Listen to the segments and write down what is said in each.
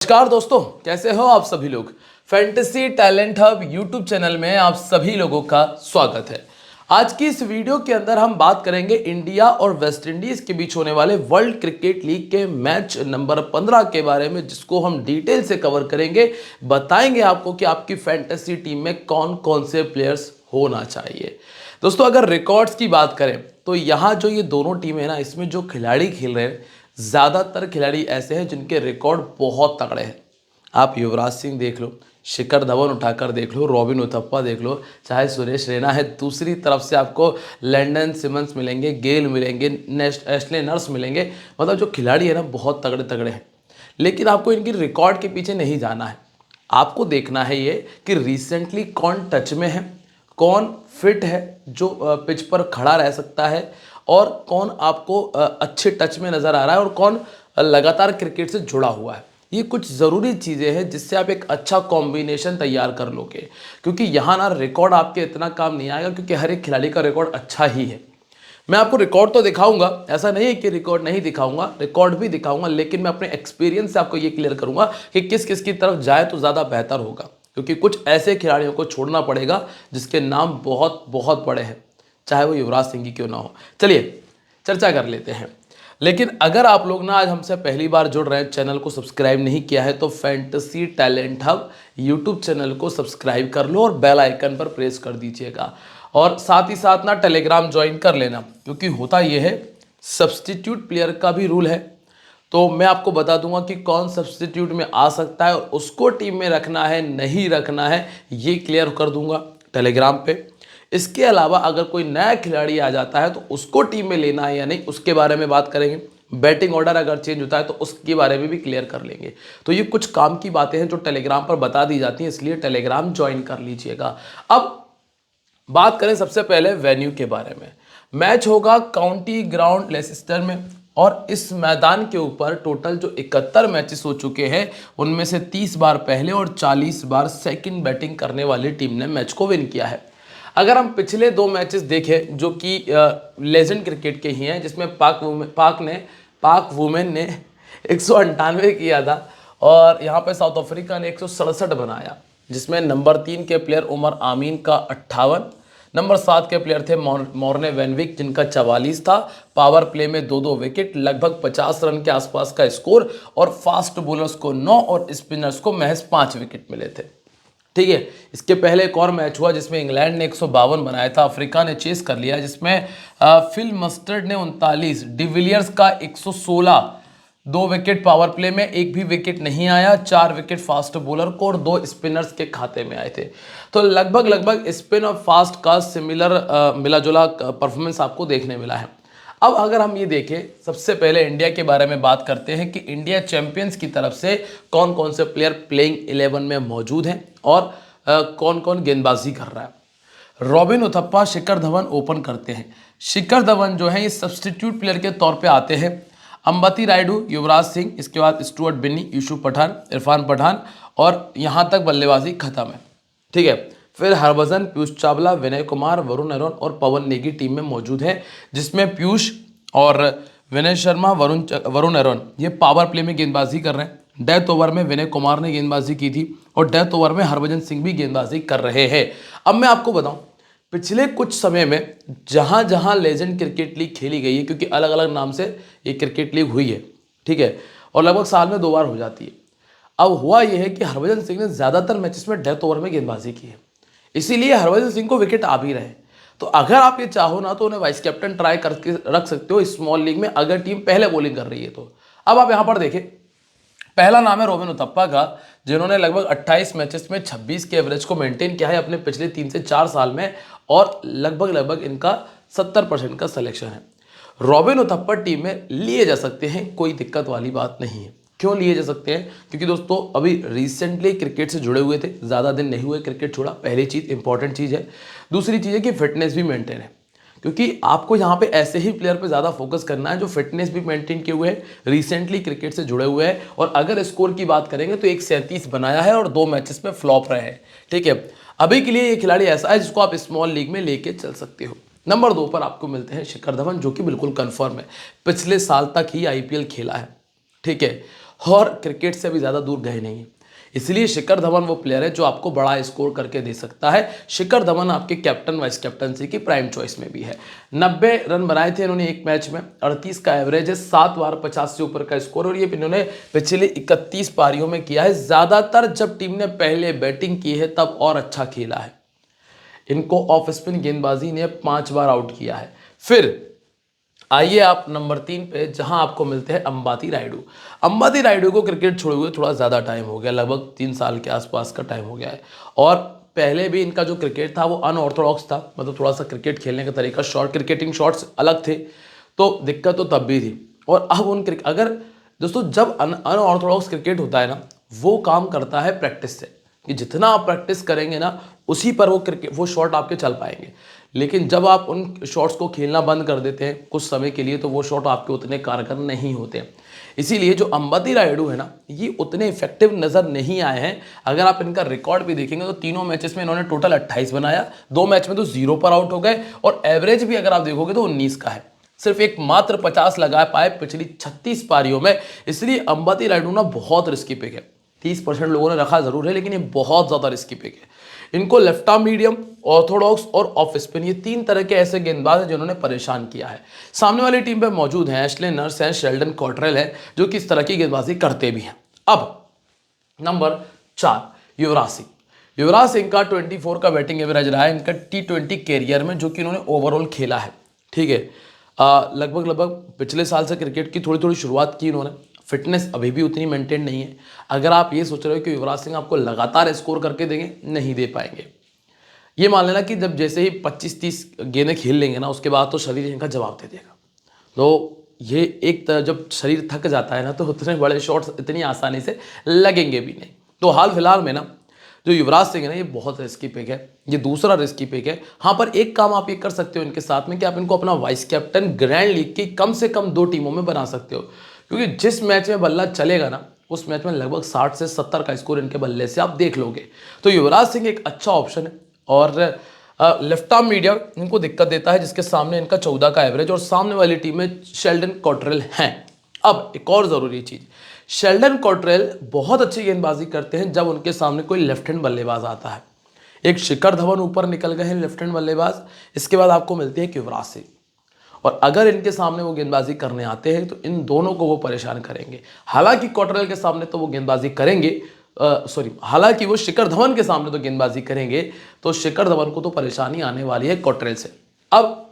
नमस्कार दोस्तों, कैसे हो आप सभी लोग। Fantasy talent hub YouTube channel में आप सभी लोगों का स्वागत है। आज की इस वीडियो के अंदर हम बात करेंगे इंडिया और वेस्ट इंडीज के बीच होने वाले वर्ल्ड क्रिकेट लीग के मैच नंबर 15 के बारे में, जिसको हम डिटेल से कवर करेंगे। बताएंगे आपको कि आपकी फैंटेसी टीम में कौन कौन से प्लेयर्स होना चाहिए। दोस्तों, अगर रिकॉर्ड्स की बात करें तो यहाँ जो ये दोनों टीमें हैं ना, इसमें जो खिलाड़ी खेल रहे हैं, ज़्यादातर खिलाड़ी ऐसे हैं जिनके रिकॉर्ड बहुत तगड़े हैं। आप युवराज सिंह देख लो, शिखर धवन उठाकर देख लो, रॉबिन उथप्पा देख लो, चाहे सुरेश रैना है, दूसरी तरफ से आपको लैंडन सिमंस मिलेंगे, गेल मिलेंगे, एशले नर्स मिलेंगे। मतलब जो खिलाड़ी है ना, बहुत तगड़े तगड़े हैं। लेकिन आपको इनकी रिकॉर्ड के पीछे नहीं जाना है, आपको देखना है ये कि रिसेंटली कौन टच में है, कौन फिट है जो पिच पर खड़ा रह सकता है, और कौन आपको अच्छे टच में नज़र आ रहा है, और कौन लगातार क्रिकेट से जुड़ा हुआ है। ये कुछ ज़रूरी चीज़ें हैं जिससे आप एक अच्छा कॉम्बिनेशन तैयार कर लोगे। क्योंकि यहाँ ना रिकॉर्ड आपके इतना काम नहीं आएगा, क्योंकि हर एक खिलाड़ी का रिकॉर्ड अच्छा ही है। मैं आपको रिकॉर्ड तो दिखाऊंगा, ऐसा नहीं है कि रिकॉर्ड नहीं दिखाऊंगा, रिकॉर्ड भी दिखाऊंगा, लेकिन मैं अपने एक्सपीरियंस से आपको ये क्लियर करूंगा कि किस किस की तरफ जाए तो ज़्यादा बेहतर होगा। क्योंकि कुछ ऐसे खिलाड़ियों को छोड़ना पड़ेगा जिसके नाम बहुत बहुत बड़े हैं, चाहे वो युवराज सिंह की क्यों ना हो। चलिए चर्चा कर लेते हैं। लेकिन अगर आप लोग ना आज हमसे पहली बार जुड़ रहे हैं, चैनल को सब्सक्राइब नहीं किया है, तो fantasy talent hub YouTube channel को सब्सक्राइब कर लो और बेल आइकन पर प्रेस कर दीजिएगा। और साथ ही साथ ना टेलीग्राम ज्वाइन कर लेना, क्योंकि होता यह है सब्सटीट्यूट प्लेयर का भी रूल है। तो मैं आपको बता दूंगा कि कौन सब्सटीट्यूट में आ सकता है और उसको टीम में रखना है नहीं रखना है, ये क्लियर कर दूंगा टेलीग्राम पे। इसके अलावा अगर कोई नया खिलाड़ी आ जाता है तो उसको टीम में लेना है या नहीं, उसके बारे में बात करेंगे। बैटिंग ऑर्डर अगर चेंज होता है तो उसके बारे में भी क्लियर कर लेंगे। तो ये कुछ काम की बातें हैं जो टेलीग्राम पर बता दी जाती हैं, इसलिए टेलीग्राम ज्वाइन कर लीजिएगा। अब बात करें सबसे पहले वेन्यू के बारे में। मैच होगा काउंटी ग्राउंड लेसेस्टर में, और इस मैदान के ऊपर टोटल जो 71 मैचेस हो चुके हैं, उनमें से 30 बार पहले और 40 बार सेकंड बैटिंग करने वाली टीम ने मैच को विन किया है। अगर हम पिछले 2 मैचेस देखें जो कि लेजेंड क्रिकेट के ही हैं, जिसमें पाक वुमेन ने 198 किया था, और यहाँ पे साउथ अफ्रीका ने 167 बनाया, जिसमें नंबर 3 के प्लेयर उमर आमीन का 58, नंबर 7 के प्लेयर थे मॉर्ने वेनविक जिनका 44 था। पावर प्ले में 2-2 विकेट, लगभग 50 रन के आसपास का स्कोर, और फास्ट बॉलर्स को 9 और स्पिनर्स को महज 5 विकेट मिले थे। ठीक है। इसके पहले एक और मैच हुआ जिसमें इंग्लैंड ने 152 बनाया था, अफ्रीका ने चेस कर लिया, जिसमें फिल मस्टर्ड ने 39, डिविलियर्स का 116, 2 विकेट पावर प्ले में, एक भी विकेट नहीं आया, 4 विकेट फास्ट बॉलर को और 2 स्पिनर्स के खाते में आए थे। तो लगभग स्पिन और फास्ट का सिमिलर मिला जुला परफॉर्मेंस आपको देखने मिला है। अब अगर हम ये देखें, सबसे पहले इंडिया के बारे में बात करते हैं कि इंडिया चैंपियंस की तरफ से कौन कौन से प्लेयर प्लेइंग 11 में मौजूद हैं और कौन कौन गेंदबाजी कर रहा है। रॉबिन उथप्पा, शिखर धवन ओपन करते हैं। शिखर धवन जो है ये सब्सटीट्यूट प्लेयर के तौर पे आते हैं। अंबती रायडू, युवराज सिंह, इसके बाद स्टुअर्ट बिन्नी, यूसुफ पठान, इरफान पठान, और यहाँ तक बल्लेबाजी खत्म है। ठीक है। फिर हरभजन, पीयूष चावला, विनय कुमार, वरुण अरोन और पवन नेगी टीम में मौजूद है, जिसमें पीयूष और विनय शर्मा, वरुण अरोन ये पावर प्ले में गेंदबाजी कर रहे हैं। डेथ ओवर में विनय कुमार ने गेंदबाजी की थी, और डेथ ओवर में हरभजन सिंह भी गेंदबाजी कर रहे हैं। अब मैं आपको बताऊं, पिछले कुछ समय में जहां जहां लेजेंड क्रिकेट लीग खेली गई है, क्योंकि अलग अलग नाम से ये क्रिकेट लीग हुई है, ठीक है, और लगभग साल में 2 बार हो जाती है। अब हुआ यह है कि हरभजन सिंह ने ज़्यादातर मैचेस में डेथ ओवर में गेंदबाजी की है, इसीलिए हरभजन सिंह को विकेट आ भी रहे। तो अगर आप ये चाहो ना तो उन्हें वाइस कैप्टन ट्राई करके रख सकते हो स्मॉल लीग में, अगर टीम पहले बॉलिंग कर रही है तो। अब आप यहाँ पर देखें, पहला नाम है रॉबिन उथप्पा का, जिन्होंने लगभग 28 मैचेस में 26 के एवरेज को मेंटेन किया है अपने पिछले 3 से 4 साल में, और लगभग इनका 70% का सिलेक्शन है। रॉबिन उथप्पा टीम में लिए जा सकते हैं, कोई दिक्कत वाली बात नहीं है। क्यों लिए जा सकते हैं? क्योंकि दोस्तों अभी रिसेंटली क्रिकेट से जुड़े हुए थे, ज़्यादा दिन नहीं हुए क्रिकेट छोड़ा, पहली चीज़ इंपॉर्टेंट चीज़ है। दूसरी चीज़ है कि फिटनेस भी मेंटेन है, क्योंकि आपको यहाँ पे ऐसे ही प्लेयर पे ज़्यादा फोकस करना है जो फिटनेस भी मेंटेन किए हुए हैं, रिसेंटली क्रिकेट से जुड़े हुए हैं। और अगर स्कोर की बात करेंगे तो 137 बनाया है और 2 मैचेस में फ्लॉप रहे हैं। ठीक है। अभी के लिए ये खिलाड़ी ऐसा है जिसको आप स्मॉल लीग में लेके चल सकते हो। नंबर 2 पर आपको मिलते हैं शिखर धवन, जो कि बिल्कुल कन्फर्म है, पिछले साल तक ही IPL खेला है। ठीक है। और क्रिकेट से भी ज़्यादा दूर गए नहीं हैं। इसलिए शिखर धवन वो प्लेयर है जो आपको बड़ा स्कोर करके दे सकता है। शिखर धवन आपके कैप्टन वाइस कैप्टनसी की प्राइम चॉइस में भी है। 90 रन बनाए थे इन्होंने एक मैच में, 38 का एवरेज है, 7 बार 50 से ऊपर का स्कोर, और ये इन्होंने पिछले 31 पारियों में किया है। ज़्यादातर जब टीम ने पहले बैटिंग की है तब और अच्छा खेला है। इनको ऑफ स्पिन गेंदबाजी ने 5 बार आउट किया है। फिर आइए आप नंबर 3 पे, जहां आपको मिलते हैं अंबाती रायडू। अंबाती रायडू को क्रिकेट छोड़े हुए थोड़ा ज़्यादा टाइम हो गया, लगभग 3 साल के आसपास का टाइम हो गया है। और पहले भी इनका जो क्रिकेट था वो अनऑर्थोडॉक्स था, मतलब थोड़ा सा क्रिकेट खेलने का तरीका, शॉर्ट क्रिकेटिंग शॉट्स अलग थे, तो दिक्कत तो तब भी थी। और अब उन अगर दोस्तों जब अनऑर्थोडॉक्स क्रिकेट होता है ना, वो काम करता है प्रैक्टिस से, कि जितना आप प्रैक्टिस करेंगे ना उसी पर वो शॉट आपके चल पाएंगे। लेकिन जब आप उन शॉट्स को खेलना बंद कर देते हैं कुछ समय के लिए, तो वो शॉट आपके उतने कारगर नहीं होते हैं। इसीलिए जो अंबाती रायडू है ना, ये उतने इफेक्टिव नज़र नहीं आए हैं। अगर आप इनका रिकॉर्ड भी देखेंगे तो तीनों मैचेस में इन्होंने टोटल 28 बनाया, 2 मैच में तो 0 पर आउट हो गए, और एवरेज भी अगर आप देखोगे तो 19 का है। सिर्फ एक मात्र 50 लगा पाए पिछली 36 पारियों में। इसलिए अंबाती रायडू ना बहुत रिस्की पिक है। 30% लोगों ने रखा जरूर है, लेकिन ये बहुत ज़्यादा रिस्की पिक है। इनको लेफ्ट आर्म मीडियम, ऑर्थोडॉक्स और ऑफ स्पिन, ये 3 तरह के ऐसे गेंदबाज हैं जिन्होंने परेशान किया है। सामने वाली टीम पे मौजूद हैं एशले नर्स हैं, शेल्डन कॉटरेल है, जो कि इस तरह की गेंदबाजी करते भी हैं। अब नंबर 4 युवराज सिंह। युवराज सिंह का 24 का बैटिंग एवरेज रहा है इनका T20 कैरियर में, जो कि इन्होंने ओवरऑल खेला है। ठीक है, लगभग पिछले साल से क्रिकेट की थोड़ी थोड़ी शुरुआत की इन्होंने। फिटनेस अभी भी उतनी मेंटेन नहीं है। अगर आप ये सोच रहे हो कि युवराज सिंह आपको लगातार स्कोर करके देंगे, नहीं दे पाएंगे। ये मान लेना कि जब जैसे ही 25-30 गेंदें खेल लेंगे ना, उसके बाद तो शरीर इनका जवाब दे देगा। तो ये एक तरह जब शरीर थक जाता है ना, तो उतने बड़े शॉट्स इतनी आसानी से लगेंगे भी नहीं। तो हाल फिलहाल में ना जो युवराज सिंह है ना, ये बहुत रिस्की पिक है, ये दूसरा रिस्की पिक है। हाँ, पर एक काम आप ये कर सकते हो इनके साथ में कि आप इनको अपना वाइस कैप्टन ग्रैंड लीग की कम से कम 2 टीमों में बना सकते हो, क्योंकि जिस मैच में बल्ला चलेगा ना, उस मैच में लगभग 60 से 70 का स्कोर इनके बल्ले से आप देख लोगे। तो युवराज सिंह एक अच्छा ऑप्शन है। और लेफ्ट आर्म मीडियम इनको दिक्कत देता है, जिसके सामने इनका 14 का एवरेज, और सामने वाली टीम में शेल्डन कॉटरेल हैं। अब एक और ज़रूरी चीज़, शेल्डन कॉटरेल बहुत अच्छी गेंदबाजी करते हैं जब उनके सामने कोई लेफ्ट हैंड बल्लेबाज आता है। एक शिखर धवन ऊपर निकल गए हैं लेफ्ट हैंड बल्लेबाज, इसके बाद आपको मिलती है युवराज सिंह। और अगर इनके सामने वो गेंदबाजी करने आते हैं तो इन दोनों को वो परेशान करेंगे। हालांकि कॉटरेल के सामने तो वो गेंदबाजी करेंगे, हालांकि वो शिखर धवन के सामने तो गेंदबाजी करेंगे, तो शिखर धवन को तो परेशानी आने वाली है कॉटरेल से। अब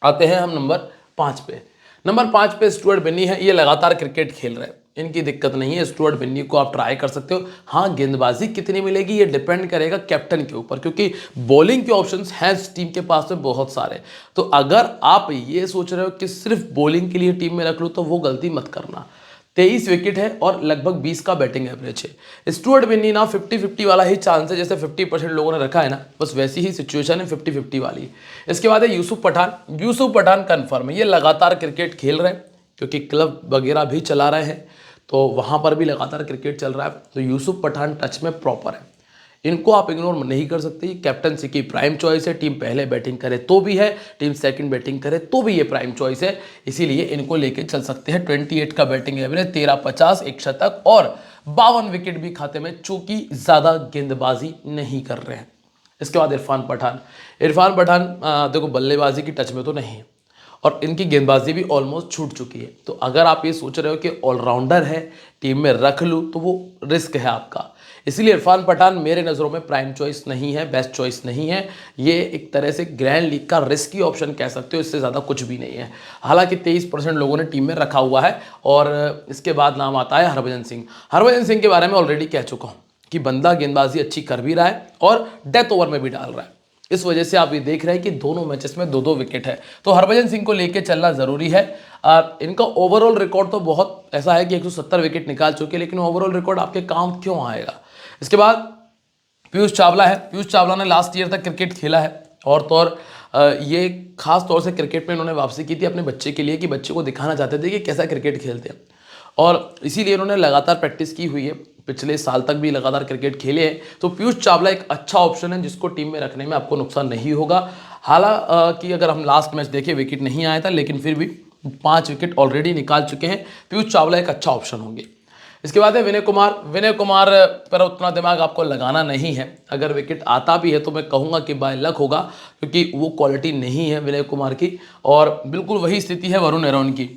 आते हैं हम नंबर 5 पे। नंबर 5 पे स्टुअर्ट बिन्नी है। ये लगातार क्रिकेट खेल रहे हैं, इनकी दिक्कत नहीं है। स्टुअर्ट बिन्नी को आप ट्राई कर सकते हो। हाँ, गेंदबाजी कितनी मिलेगी ये डिपेंड करेगा कैप्टन के ऊपर, क्योंकि बॉलिंग के ऑप्शंस हैं टीम के पास में बहुत सारे। तो अगर आप ये सोच रहे हो कि सिर्फ बॉलिंग के लिए टीम में रख लो, तो वो गलती मत करना। 23 विकेट है और लगभग 20 का बैटिंग एवरेज है। स्टुअर्ट बिन्नी ना 50-50 वाला ही चांस है, जैसे 50% लोगों ने रखा है ना, बस वैसी ही सिचुएशन है 50-50 वाली। इसके बाद है यूसुफ पठान। यूसुफ पठान कन्फर्म है, ये लगातार क्रिकेट खेल रहे हैं, क्योंकि क्लब वगैरह भी चला रहे हैं, तो वहाँ पर भी लगातार क्रिकेट चल रहा है। तो यूसुफ पठान टच में प्रॉपर है, इनको आप इग्नोर नहीं कर सकते। कैप्टनसी की प्राइम चॉइस है। टीम पहले बैटिंग करे तो भी है, टीम सेकंड बैटिंग करे तो भी ये प्राइम चॉइस है, इसीलिए इनको लेके चल सकते हैं। 28 का बैटिंग एवरेज, 13-50, 1 शतक और 52 विकेट भी खाते में, चूंकि ज़्यादा गेंदबाजी नहीं कर रहे हैं। इसके बाद इरफान पठान। इरफान पठान देखो बल्लेबाजी की टच में तो नहीं है, और इनकी गेंदबाजी भी ऑलमोस्ट छूट चुकी है। तो अगर आप ये सोच रहे हो कि ऑलराउंडर है, टीम में रख लूँ, तो वो रिस्क है आपका। इसलिए इरफान पठान मेरे नज़रों में प्राइम चॉइस नहीं है, बेस्ट चॉइस नहीं है। ये एक तरह से ग्रैंड लीग का रिस्की ऑप्शन कह सकते हो, इससे ज़्यादा कुछ भी नहीं है। हालांकि 23% लोगों ने टीम में रखा हुआ है। और इसके बाद नाम आता है हरभजन सिंह। हरभजन सिंह के बारे में ऑलरेडी कह चुका हूँ कि बंदा गेंदबाजी अच्छी कर भी रहा है और डेथ ओवर में भी डाल रहा है। इस वजह से आप ये देख रहे हैं कि दोनों मैचेस में 2-2 विकेट है। तो हरभजन सिंह को लेके चलना ज़रूरी है। इनका ओवरऑल रिकॉर्ड तो बहुत ऐसा है कि 170 विकेट निकाल चुके, लेकिन ओवरऑल रिकॉर्ड आपके काम क्यों आएगा। इसके बाद पीयूष चावला है। पीयूष चावला ने लास्ट ईयर तक क्रिकेट खेला है, और तो और ये खास तौर से क्रिकेट में इन्होंने वापसी की थी अपने बच्चे के लिए, कि बच्चे को दिखाना चाहते थे कि कैसा क्रिकेट खेलते हैं, और इसीलिए इन्होंने लगातार प्रैक्टिस की हुई है। पिछले साल तक भी लगातार क्रिकेट खेले हैं। तो पीयूष चावला एक अच्छा ऑप्शन है, जिसको टीम में रखने में आपको नुकसान नहीं होगा। हालांकि अगर हम लास्ट मैच देखें विकेट नहीं आया था, लेकिन फिर भी 5 विकेट ऑलरेडी निकाल चुके हैं। पीयूष चावला एक अच्छा ऑप्शन होंगे। इसके बाद है विनय कुमार। विनय कुमार पर उतना दिमाग आपको लगाना नहीं है, अगर विकेट आता भी है तो मैं कहूँगा कि बाय लक होगा, क्योंकि वो क्वालिटी नहीं है विनय कुमार की। और बिल्कुल वही स्थिति है वरुण एरोन की।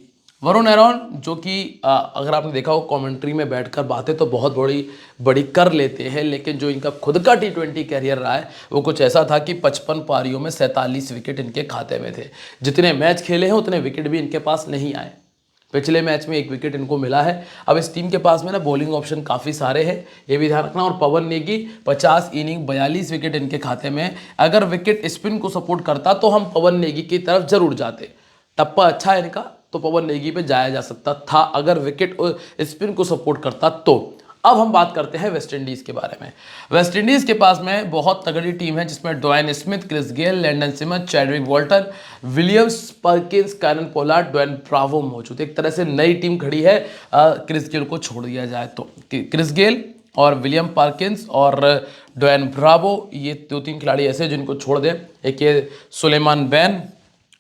वरुण एरोन जो कि अगर आपने देखा हो कमेंट्री में बैठकर बातें तो बहुत बड़ी बड़ी कर लेते हैं, लेकिन जो इनका खुद का T20 कैरियर रहा है वो कुछ ऐसा था कि 55 पारियों में 47 विकेट इनके खाते में थे। जितने मैच खेले हैं उतने विकेट भी इनके पास नहीं आए। पिछले मैच में 1 विकेट इनको मिला है। अब इस टीम के पास में ना बॉलिंग ऑप्शन काफ़ी सारे हैं, ये भी ध्यान रखना। और पवन नेगी 50 इनिंग 42 विकेट इनके खाते में। अगर विकेट स्पिन को सपोर्ट करता तो हम पवन नेगी की तरफ जरूर जाते। टप्पा अच्छा है इनका तो पवन नेगी पे जाया जा सकता था अगर विकेट स्पिन को सपोर्ट करता तो। अब हम बात करते हैं वेस्ट इंडीज़ के बारे में। वेस्ट इंडीज़ के पास में बहुत तगड़ी टीम है, जिसमें Dwayne Smith, Chris Gayle, Lendl Simmons, Chadwick Walton, Williams, Perkins, Kieron Pollard, Dwayne Bravo मौजूद। एक तरह से नई टीम खड़ी है क्रिस गेल को छोड़ दिया जाए तो। क्रिस गेल और विलियम पार्किंस और ड्वेन ब्रावो, ये 2-3 खिलाड़ी ऐसे जिनको छोड़ दें। एक ये सुलेमान बैन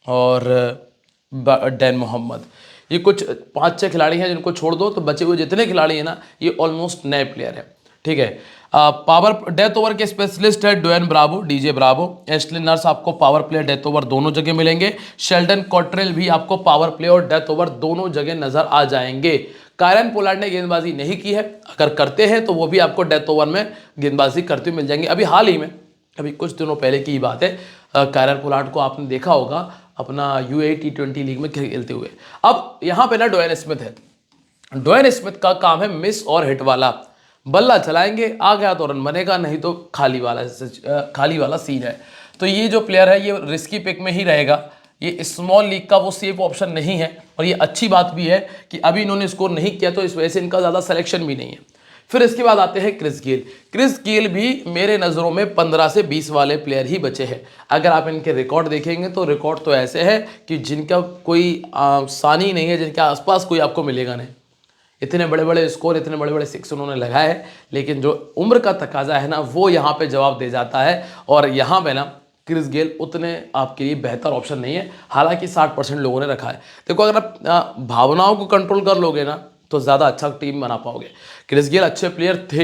और डैन मोहम्मद, ये कुछ 5-6 खिलाड़ी हैं जिनको छोड़ दो तो बचे हुए जितने खिलाड़ी हैं ना ये ऑलमोस्ट नए प्लेयर हैं। ठीक है। पावर डेथ ओवर के स्पेशलिस्ट है Dwayne Bravo, DJ Bravo. Ashley Nurse आपको पावर प्ले डेथ ओवर दोनों जगह मिलेंगे। शेल्डन कॉट्रेल भी आपको पावर प्ले और डेथ ओवर दोनों जगह नजर आ जाएंगे। कायरन पोलार्ड ने गेंदबाजी नहीं की है, अगर करते हैं तो वो भी आपको डेथ ओवर में गेंदबाजी करते हुए मिल जाएंगे। अभी हाल ही में, अभी कुछ दिनों पहले की बात है, कायरन पोलार्ड को आपने देखा होगा अपना UAE T20 लीग में खेलते हुए। अब यहाँ पे ना ड्वेन स्मिथ है। ड्वेन स्मिथ का काम है मिस और हिट वाला, बल्ला चलाएंगे, आ गया तो रन बनेगा, नहीं तो खाली वाला सीन है। तो ये जो प्लेयर है ये रिस्की पिक में ही रहेगा। ये स्मॉल लीग का वो सेफ ऑप्शन नहीं है, और ये अच्छी बात भी है कि अभी इन्होंने स्कोर नहीं किया तो इस वजह से इनका ज़्यादा सिलेक्शन भी नहीं है। फिर इसके बाद आते हैं क्रिस गेल। क्रिस गेल भी मेरे नज़रों में 15 से 20 वाले प्लेयर ही बचे हैं। अगर आप इनके रिकॉर्ड देखेंगे तो रिकॉर्ड तो ऐसे है कि जिनका कोई सानी नहीं है, जिनके आसपास कोई आपको मिलेगा नहीं। इतने बड़े बड़े स्कोर, इतने बड़े बड़े सिक्स उन्होंने लगाए हैं, लेकिन जो उम्र का तकाजा है ना वो यहाँ पे जवाब दे जाता है। और यहाँ पे ना क्रिस गेल उतने आपके लिए बेहतर ऑप्शन नहीं है, हालांकि 60% लोगों ने रखा है। देखो अगर आप भावनाओं को कंट्रोल कर लोगे ना तो ज़्यादा अच्छा टीम बना पाओगे। क्रिस गेल अच्छे प्लेयर थे,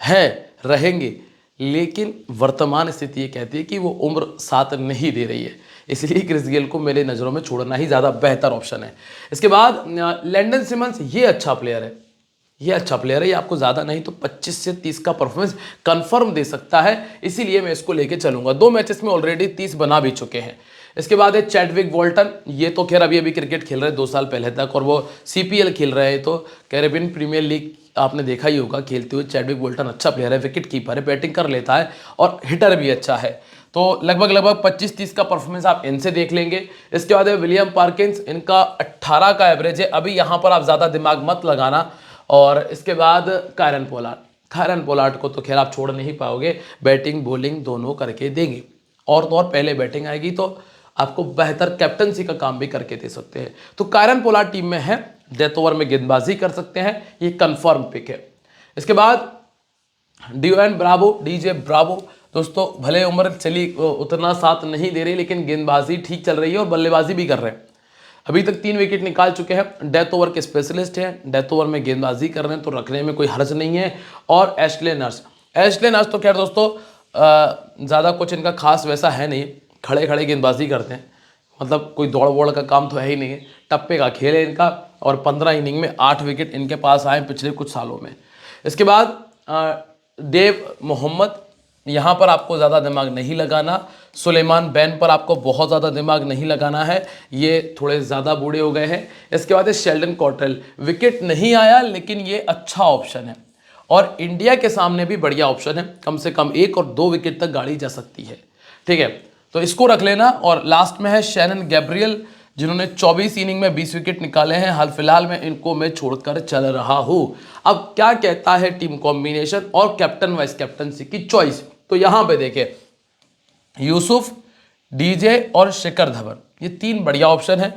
हैं, रहेंगे, लेकिन वर्तमान स्थिति ये कहती है कि वो उम्र साथ नहीं दे रही है, इसलिए क्रिस गेल को मेरे नज़रों में छोड़ना ही ज़्यादा बेहतर ऑप्शन है। इसके बाद लैंडन सिमंस, ये अच्छा प्लेयर है, ये अच्छा प्लेयर है, ये आपको ज़्यादा नहीं तो 25 से 30 का परफॉर्मेंस कंफर्म दे सकता है, इसीलिए मैं इसको लेके चलूंगा। 2 मैचेस में ऑलरेडी 30 बना भी चुके हैं। इसके बाद है चैडविक वॉल्टन, ये तो खैर अभी क्रिकेट खेल रहे हैं 2 साल पहले तक, और वो CPL खेल रहे हैं, तो कैरेबियन प्रीमियर लीग आपने देखा ही होगा खेलते हुए। चैडविक वॉल्टन अच्छा प्लेयर है, विकेट कीपर है, बैटिंग कर लेता है और हिटर भी अच्छा है। तो लगभग 25-30 का परफॉर्मेंस आप इनसे देख लेंगे। इसके बाद है विलियम पार्किंस, इनका 18 का एवरेज है, अभी यहाँ पर आप ज़्यादा दिमाग मत लगाना। और इसके बाद कायरन पोलार्ड को तो खैर आप छोड़ नहीं पाओगे, बैटिंग बॉलिंग दोनों करके देंगे, और तो और पहले बैटिंग आएगी तो आपको बेहतर कैप्टनसी का काम भी करके दे सकते हैं। तो कायरन पोलार्ड टीम में है, डेथ ओवर में गेंदबाजी कर सकते हैं, ये कंफर्म पिक है। इसके बाद ड्वेन ब्रावो, डीजे ब्रावो, दोस्तों भले उम्र चली उतना साथ नहीं दे रही, लेकिन गेंदबाजी ठीक चल रही है और बल्लेबाजी भी कर रहे हैं। अभी तक 3 विकेट निकाल चुके हैं, डेथ ओवर के स्पेशलिस्ट हैं, डेथ ओवर में गेंदबाजी कर रहे हैं तो रखने में कोई हर्ज नहीं है। और एशले नर्स तो खैर दोस्तों ज़्यादा कुछ इनका खास वैसा है नहीं, खड़े खड़े गेंदबाजी करते हैं, मतलब कोई दौड़ वोड़ का काम तो है ही नहीं है, टप्पे का खेल है इनका, और 15 इनिंग में 8 विकेट इनके पास आए पिछले कुछ सालों में। इसके बाद डेव मोहम्मद, यहाँ पर आपको ज़्यादा दिमाग नहीं लगाना। सुलेमान बैन पर आपको बहुत ज़्यादा दिमाग नहीं लगाना है, ये थोड़े ज़्यादा बूढ़े हो गए हैं। इसके बाद है शेल्डन कॉट्रेल, विकेट नहीं आया लेकिन ये अच्छा ऑप्शन है, और इंडिया के सामने भी बढ़िया ऑप्शन है, कम से कम 1 और 2 विकेट तक गाड़ी जा सकती है। ठीक है, तो इसको रख लेना। और लास्ट में है शैनन गैब्रियल, जिन्होंने 24 इनिंग में 20 विकेट निकाले हैं, हाल फिलहाल में इनको मैं छोड़कर चल रहा हूँ। अब क्या कहता है टीम कॉम्बिनेशन और कैप्टन वाइस कैप्टनसी की चॉइस, तो यहाँ पे देखें यूसुफ, डीजे और शिखर धवन, ये 3 बढ़िया ऑप्शन है।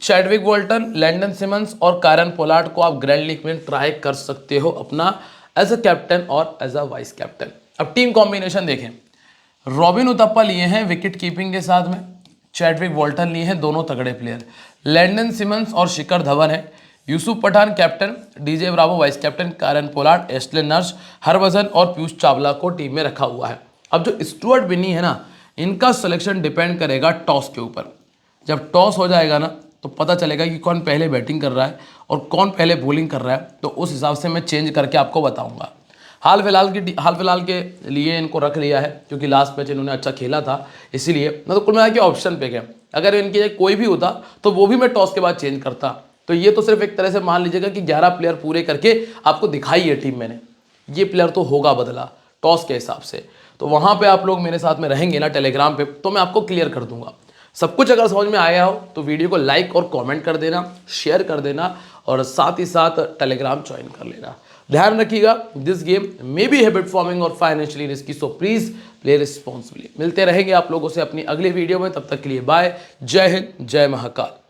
चैडविक वॉल्टन, लैंडन सिमंस और कायरन पोलार्ड को आप ग्रैंड लीग में ट्राई कर सकते हो अपना एज अ कैप्टन और एज अ वाइस कैप्टन। अब टीम कॉम्बिनेशन देखें, रॉबिन उथप्पा लिए हैं विकेट कीपिंग के साथ में, चैडविक वॉल्टन लिए हैं, दोनों तगड़े प्लेयर, लैंडन सिमंस और शिखर धवन है, Yusuf Pathan captain, DJ Bravo vice captain, Kieron Pollard, Ashley Nurse, Harbhajan और पीयूष चावला को टीम में रखा हुआ है। अब जो स्टुअर्ट बिन्नी है ना, इनका सिलेक्शन डिपेंड करेगा टॉस के ऊपर। जब टॉस हो जाएगा ना तो पता चलेगा कि कौन पहले बैटिंग कर रहा है और कौन पहले बॉलिंग कर रहा है, तो उस हिसाब से मैं चेंज करके आपको बताऊंगा। हाल फिलहाल के लिए इनको रख लिया है क्योंकि लास्ट मैच इन्होंने अच्छा खेला था, इसीलिए मैं तो कुल मिला के ऑप्शन पे गया। अगर इनके कोई भी होता तो वो भी मैं टॉस के बाद चेंज करता। तो ये तो सिर्फ एक तरह से मान लीजिएगा कि 11 प्लेयर पूरे करके आपको दिखाई है टीम मैंने, ये प्लेयर तो होगा बदला टॉस के हिसाब से। तो वहाँ पे आप लोग मेरे साथ में रहेंगे ना टेलीग्राम पे, तो मैं आपको क्लियर कर दूंगा सब कुछ। अगर समझ में आया हो तो वीडियो को लाइक और कमेंट कर देना, शेयर कर देना और साथ ही साथ टेलीग्राम ज्वाइन कर लेना। ध्यान रखिएगा, this game may be habit forming और financially risky, so please play responsibly. मिलते रहेंगे आप लोगों से अपनी अगली वीडियो में, तब तक के लिए बाय। जय हिंद, जय महाकाल।